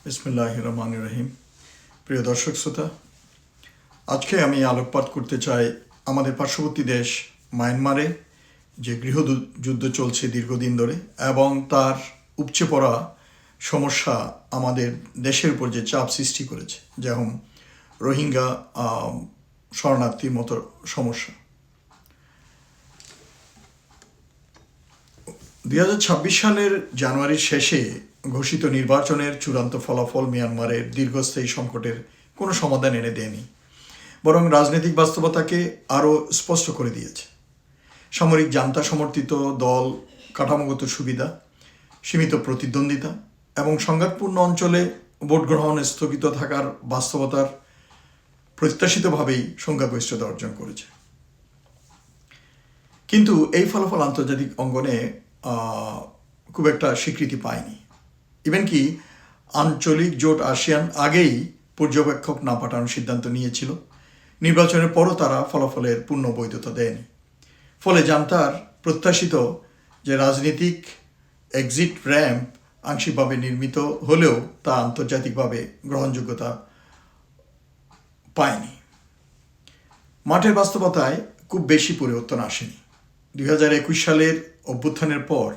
বিসমিল্লাহির রহমানির রহিম। প্রিয় দর্শক শ্রোতা, আজকে আমি আলোকপাত করতে চাই আমাদের পার্শ্ববর্তী দেশ মায়ানমারে যে গৃহযুদ্ধ চলছে দীর্ঘদিন ধরে এবং তার উপচে পড়া সমস্যা আমাদের দেশের উপর যে চাপ সৃষ্টি করেছে, যেমন রোহিঙ্গা শরণার্থীর মতো সমস্যা। 2026 সালের জানুয়ারির শেষে ঘোষিত নির্বাচনের চূড়ান্ত ফলাফল মিয়ানমারের দীর্ঘস্থায়ী সংকটের কোনো সমাধান এনে দেয়নি, বরং রাজনৈতিক বাস্তবতাকে আরও স্পষ্ট করে দিয়েছে। সামরিক জান্তা সমর্থিত দল, কাঠামোগত সুবিধা, সীমিত প্রতিদ্বন্দ্বিতা এবং সংঘাতপূর্ণ অঞ্চলে ভোট গ্রহণ স্থগিত থাকার বাস্তবতার প্রত্যাশিতভাবেই সংখ্যাগরিষ্ঠতা অর্জন করেছে। কিন্তু এই ফলাফল আন্তর্জাতিক অঙ্গনে খুব একটা স্বীকৃতি পায়নি। ইভেন কি আঞ্চলিক জোট আসিয়ান আগেই পর্যবেক্ষক না পাঠানোর সিদ্ধান্ত নিয়েছিল। নির্বাচনের পরও তারা ফলাফলের পূর্ণ বৈধতা দেয়নি। ফলে জান্তার প্রত্যাশিত যে রাজনীতিক এক্সিট র্যাম্প আংশিকভাবে নির্মিত হলেও তা আন্তর্জাতিকভাবে গ্রহণযোগ্যতা পায়নি। মাঠের বাস্তবতায় খুব বেশি পরিবর্তন আসেনি। 2021 সালের অভ্যুত্থানের পর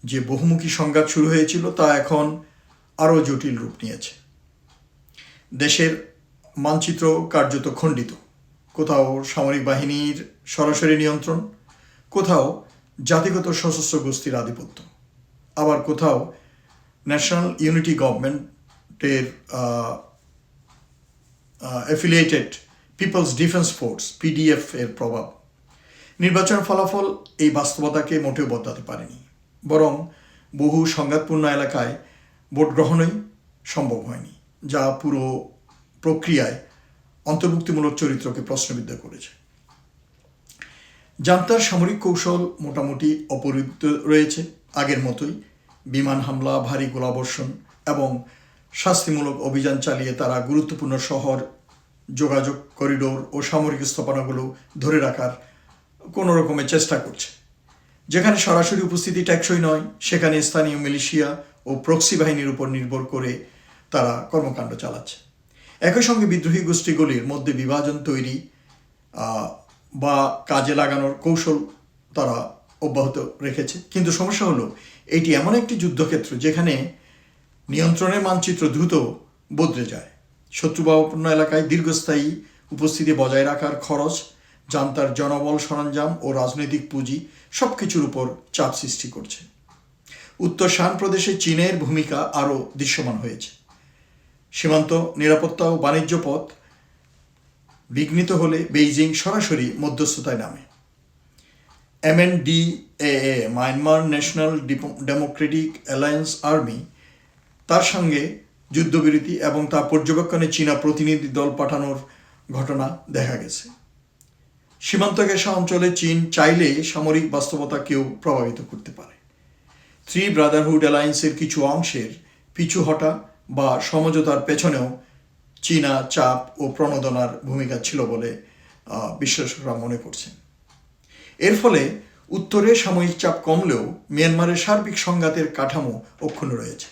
যে বহুমুখী সংঘাত শুরু হয়েছিল তা এখন আরও জটিল রূপ নিয়েছে। দেশের মানচিত্র কার্যত খণ্ডিত। কোথাও সামরিক বাহিনীর সরাসরি নিয়ন্ত্রণ, কোথাও জাতিগত সশস্ত্র গোষ্ঠীর আধিপত্য, আবার কোথাও ন্যাশনাল ইউনিটি গভর্নমেন্টের affiliated people's defence force PDF এর প্রভাব। নির্বাচন ফলাফল এই বাস্তবতাকে মোটেও বদলাতে পারেনি, বরং বহু সংঘাতপূর্ণ এলাকায় ভোট গ্রহণই সম্ভব হয়নি, যা পুরো প্রক্রিয়ায় অন্তর্ভুক্তিমূলক চরিত্রকে প্রশ্নবিদ্ধ করেছে। জান্তার সামরিক কৌশল মোটামুটি অপরিবর্তিত রয়েছে আগের মতোই। বিমান হামলা, ভারী গোলাবর্ষণ এবং শাস্তিমূলক অভিযান চালিয়ে তারা গুরুত্বপূর্ণ শহর, যোগাযোগ করিডোর ও সামরিক স্থাপনাগুলো ধরে রাখার কোনো রকমের চেষ্টা করছে। যেখানে সরাসরি উপস্থিতি টেকসই নয়, সেখানে স্থানীয় মিলিশিয়া ও প্রক্সি বাহিনীর উপর নির্ভর করে তারা কর্মকাণ্ড চালাচ্ছে। একই সঙ্গে বিদ্রোহী গোষ্ঠীগুলির মধ্যে বিভাজন তৈরি বা কাজে লাগানোর কৌশল তারা অব্যাহত রেখেছে। কিন্তু সমস্যা হলো, এটি এমন একটি যুদ্ধক্ষেত্র যেখানে নিয়ন্ত্রণের মানচিত্র দ্রুত বদলে যায়। শত্রুভাবাপন্ন এলাকায় দীর্ঘস্থায়ী উপস্থিতি বজায় রাখার খরচ, জান্তার জনবল, সরঞ্জাম ও রাজনৈতিক পুঁজি সব কিছুর উপর চাপ সৃষ্টি করছে। উত্তর শান প্রদেশে চীনের ভূমিকা আরও দৃশ্যমান হয়েছে। সীমান্ত নিরাপত্তা ও বাণিজ্য পথ বিঘ্নিত হলে বেইজিং সরাসরি মধ্যস্থতায় নামে। MNDAA Myanmar national Democratic alliance army, তার সঙ্গে যুদ্ধবিরতি এবং তা পর্যবেক্ষণে চীনা প্রতিনিধি দল পাঠানোর ঘটনা দেখা গেছে। সীমান্ত ঘেঁষা অঞ্চলে চীন চাইলে সামরিক বাস্তবতাকেও প্রভাবিত করতে পারে। থ্রি ব্রাদারহুড অ্যালায়েন্সের কিছু অংশের পিছু হটা বা সমঝোতার পেছনেও চীনা চাপ ও প্রণোদনার ভূমিকা ছিল বলে বিশ্লেষকরা মনে করছেন। এর ফলে উত্তরে সাময়িক চাপ কমলেও মিয়ানমারের সার্বিক সংঘাতের কাঠামো অক্ষুণ্ণ রয়েছে।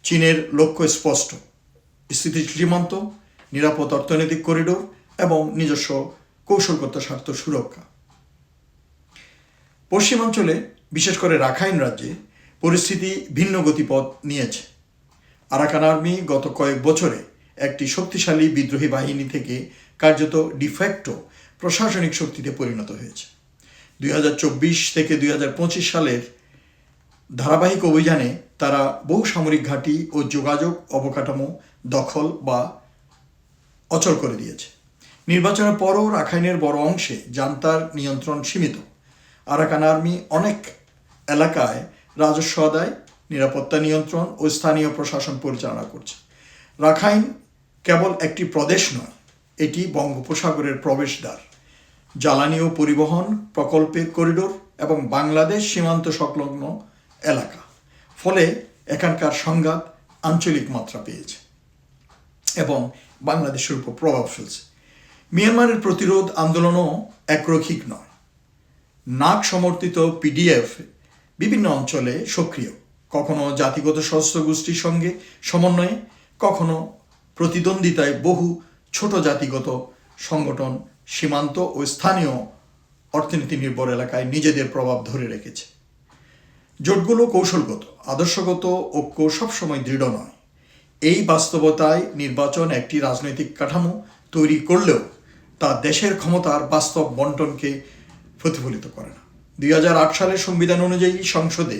চীনের লক্ষ্য স্পষ্ট: স্থিতিশীল সীমান্ত, নিরাপদ অর্থনৈতিক করিডোর এবং নিজস্ব কৌশলগত স্বার্থ সুরক্ষা। পশ্চিমাঞ্চলে, বিশেষ করে রাখাইন রাজ্যে পরিস্থিতি ভিন্ন গতিপথ নিয়েছে। আরাকান আর্মি গত কয়েক বছরে একটি শক্তিশালী বিদ্রোহী বাহিনী থেকে কার্যত ডিফ্যাক্টো প্রশাসনিক শক্তিতে পরিণত হয়েছে। 2024 থেকে 2025 সালের ধারাবাহিক অভিযানে তারা বহু সামরিক ঘাঁটি ও যোগাযোগ অবকাঠামো দখল বা অচল করে দিয়েছে। নির্বাচনের পরও রাখাইনের বড় অংশে জান্তার নিয়ন্ত্রণ সীমিত। আরাকান আর্মি অনেক এলাকায় রাজস্ব আদায়, নিরাপত্তা নিয়ন্ত্রণ ও স্থানীয় প্রশাসন পরিচালনা করছে। রাখাইন কেবল একটি প্রদেশ নয়, এটি বঙ্গোপসাগরের প্রবেশদ্বার, জ্বালানি ও পরিবহন প্রকল্পের করিডোর এবং বাংলাদেশ সীমান্ত সংলগ্ন এলাকা। ফলে এখানকার সংঘাত আঞ্চলিক মাত্রা পেয়েছে এবং বাংলাদেশের উপর প্রভাব ফেলছে। মিয়ানমারের প্রতিরোধ আন্দোলনও একরৈখিক নয়। নাক সমর্থিত পিডিএফ বিভিন্ন অঞ্চলে সক্রিয়, কখনো জাতিগত সশস্ত্র গোষ্ঠীর সঙ্গে সমন্বয়ে, কখনো প্রতিদ্বন্দ্বিতায় বহু ছোট জাতিগত সংগঠন সীমান্ত ও স্থানীয় অর্থনীতি নির্ভর এলাকায় নিজেদের প্রভাব ধরে রেখেছে। জোটগুলো কৌশলগত, আদর্শগত ঐক্য সবসময় দৃঢ় নয়। এই বাস্তবতায় নির্বাচন একটি রাজনৈতিক কাঠামো তৈরি করলেও তা দেশের ক্ষমতার বাস্তব বন্টনকে প্রতিফলিত করে না। 2008 সালের সংবিধান অনুযায়ী সংসদে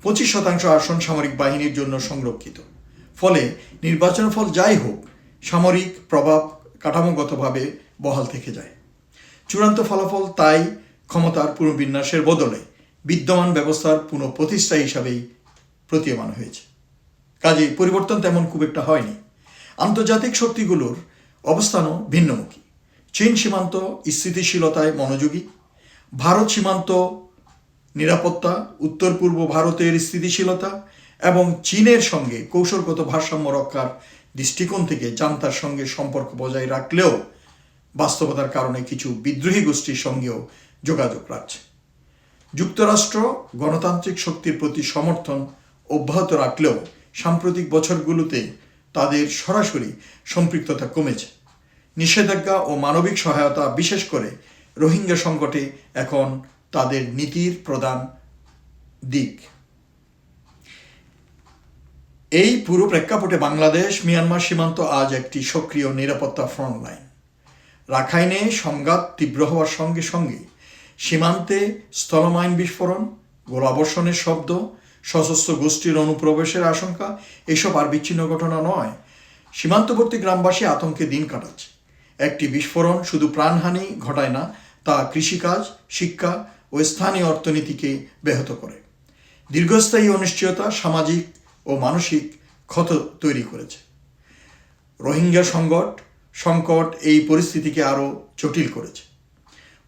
25% আসন সামরিক বাহিনীর জন্য সংরক্ষিত। ফলে নির্বাচন ফল যাই হোক, সামরিক প্রভাব কাঠামোগতভাবে বহাল থেকে যায়। চূড়ান্ত ফলাফল তাই ক্ষমতার পুনর্বিন্যাসের বদলে বিদ্যমান ব্যবস্থার পুনঃপ্রতিষ্ঠা হিসাবেই প্রতীয়মান হয়েছে। কাজেই পরিবর্তন তেমন খুব একটা হয়নি। আন্তর্জাতিক শক্তিগুলোর অবস্থানও ভিন্নমুখী। চীন সীমান্ত স্থিতিশীলতায় মনোযোগী, ভারত সীমান্ত নিরাপত্তা, উত্তর পূর্ব ভারতের স্থিতিশীলতা এবং চীনের সঙ্গে কৌশলগত ভারসাম্য রক্ষার দৃষ্টিকোণ থেকে জান্তার সঙ্গে সম্পর্ক বজায় রাখলেও বাস্তবতার কারণে কিছু বিদ্রোহী গোষ্ঠীর সঙ্গেও যোগাযোগ রাখছে। যুক্তরাষ্ট্র গণতান্ত্রিক শক্তির প্রতি সমর্থন অব্যাহত রাখলেও সাম্প্রতিক বছরগুলোতে তাদের সরাসরি সম্পৃক্ততা কমেছে। নিষেধাজ্ঞা ও মানবিক সহায়তা, বিশেষ করে রোহিঙ্গা সংকটে, এখন তাদের নীতির প্রধান দিক। এই পুরো প্রেক্ষাপটে বাংলাদেশ মিয়ানমার সীমান্ত আজ একটি সক্রিয় নিরাপত্তা ফ্রন্টলাইন। রাখাইনে সংঘাত তীব্র হওয়ার সঙ্গে সঙ্গে সীমান্তে স্থলমাইন বিস্ফোরণ, গোলাবর্ষণের শব্দ, সশস্ত্র গোষ্ঠীর অনুপ্রবেশের আশঙ্কা এসব আর বিচ্ছিন্ন ঘটনা নয়। সীমান্তবর্তী গ্রামবাসী আতঙ্কে দিন কাটাচ্ছে। একটি বিস্ফোরণ শুধু প্রাণহানি ঘটায় না, তা কৃষিকাজ, শিক্ষা ও স্থানীয় অর্থনীতিকে ব্যাহত করে। দীর্ঘস্থায়ী অনিশ্চয়তা সামাজিক ও মানসিক ক্ষত তৈরি করেছে। রোহিঙ্গা সংকট এই পরিস্থিতিকে আরও জটিল করেছে।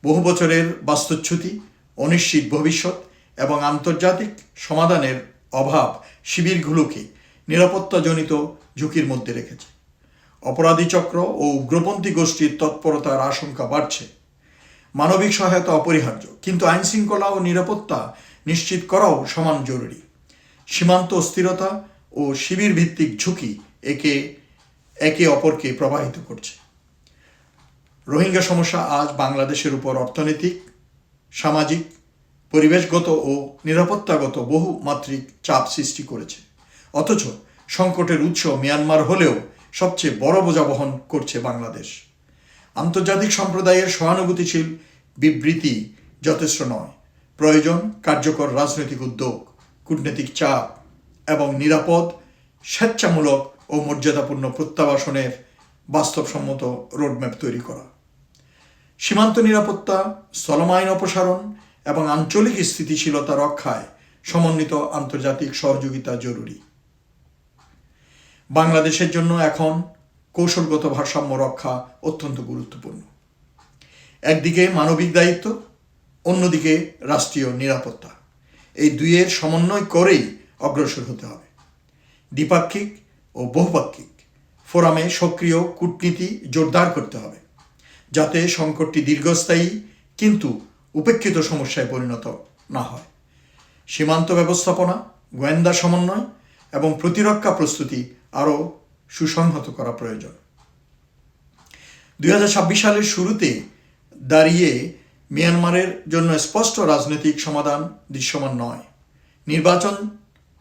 বহু বছরের বাস্তুচ্যুতি, অনিশ্চিত ভবিষ্যৎ এবং আন্তর্জাতিক সমাধানের অভাব শিবিরগুলোকে নিরাপত্তাজনিত ঝুঁকির মধ্যে রেখেছে। অপরাধী চক্র ও উগ্রপন্থী গোষ্ঠীর তৎপরতার আশঙ্কা বাড়ছে। মানবিক সহায়তা অপরিহার্য, কিন্তু আইনশৃঙ্খলা ও নিরাপত্তা নিশ্চিত করাও সমান জরুরি। সীমান্ত অস্থিরতা ও শিবির ভিত্তিক ঝুঁকি একে অপরকে প্রভাবিত করছে। রোহিঙ্গা সমস্যা আজ বাংলাদেশের উপর অর্থনৈতিক, সামাজিক, পরিবেশগত ও নিরাপত্তাগত বহুমাত্রিক চাপ সৃষ্টি করেছে। অথচ সংকটের উৎস মিয়ানমার হলেও সবচেয়ে বড় বোঝা বহন করছে বাংলাদেশ। আন্তর্জাতিক সম্প্রদায়ের সহানুভূতিশীল বিবৃতি যথেষ্ট নয়। প্রয়োজন কার্যকর রাজনৈতিক উদ্যোগ, কূটনৈতিক চাপ এবং নিরাপদ, স্বেচ্ছামূলক ও মর্যাদাপূর্ণ প্রত্যাবাসনের বাস্তবসম্মত রোডম্যাপ তৈরি করা। সীমান্ত নিরাপত্তা, স্থলমাইন অপসারণ এবং আঞ্চলিক স্থিতিশীলতা রক্ষায় সমন্বিত আন্তর্জাতিক সহযোগিতা জরুরি। বাংলাদেশের জন্য এখন কৌশলগত ভারসাম্য রক্ষা অত্যন্ত গুরুত্বপূর্ণ। একদিকে মানবিক দায়িত্ব, অন্যদিকে রাষ্ট্রীয় নিরাপত্তা। এই দুইয়ের সমন্বয় করেই অগ্রসর হতে হবে। দ্বিপাক্ষিক ও বহুপাক্ষিক ফোরামে সক্রিয় কূটনীতি জোরদার করতে হবে, যাতে সংকটটি দীর্ঘস্থায়ী কিন্তু উপেক্ষিত সমস্যায় পরিণত না হয়। সীমান্ত ব্যবস্থাপনা, গোয়েন্দা সমন্বয় এবং প্রতিরক্ষা প্রস্তুতি আরও সুসংহত করা প্রয়োজন। 2026 সালের শুরুতে দাঁড়িয়ে মিয়ানমারের জন্য স্পষ্ট রাজনৈতিক সমাধান দৃশ্যমান নয়। নির্বাচন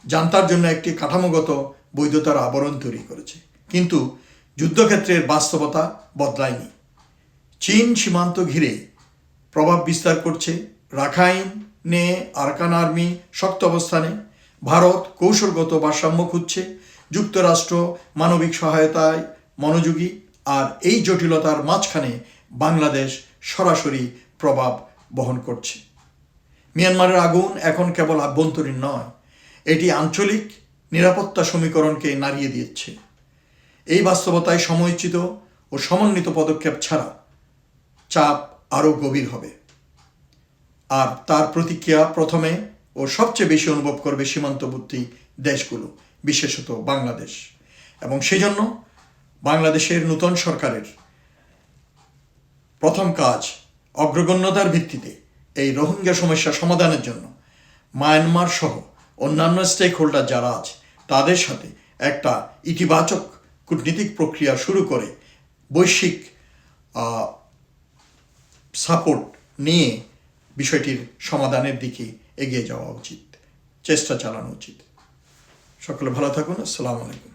জান্তার জন্য একটি কাঠামোগত বৈধতার আবরণ তৈরি করেছে, কিন্তু যুদ্ধক্ষেত্রের বাস্তবতা বদলায়নি। চীন সীমান্ত ঘিরে প্রভাব বিস্তার করছে, রাখাইনে আরাকান আর্মি শক্ত অবস্থানে, ভারত কৌশলগত ভারসাম্য খুঁজছে, যুক্তরাষ্ট্র মানবিক সহায়তায় মনোযোগী, আর এই জটিলতার মাঝখানে বাংলাদেশ সরাসরি প্রভাব বহন করছে। মিয়ানমারের আগুন এখন কেবল আভ্যন্তরীণ নয়, এটি আঞ্চলিক নিরাপত্তা সমীকরণকে নাড়িয়ে দিচ্ছে। এই বাস্তবতায় সময়োচিত ও সমন্বিত পদক্ষেপ ছাড়া চাপ আরও গভীর হবে, আর তার প্রতিক্রিয়া প্রথমে ও সবচেয়ে বেশি অনুভব করবে সীমান্তবর্তী দেশগুলো, বিশেষত বাংলাদেশ। এবং সেজন্য বাংলাদেশের নতুন সরকারের প্রথম কাজ অগ্রগণ্যতার ভিত্তিতে এই রোহিঙ্গা সমস্যা সমাধানের জন্য মায়ানমার সহ অন্যান্য স্টেক হোল্ডার যারা আছে তাদের সাথে একটা ইতিবাচক কূটনীতিক প্রক্রিয়া শুরু করে বৈশ্বিক সাপোর্ট নিয়ে বিষয়টির সমাধানের দিকে এগিয়ে যাওয়া উচিত, চেষ্টা চালানো উচিত। সকলে ভালো থাকুন। আসসালামু আলাইকুম।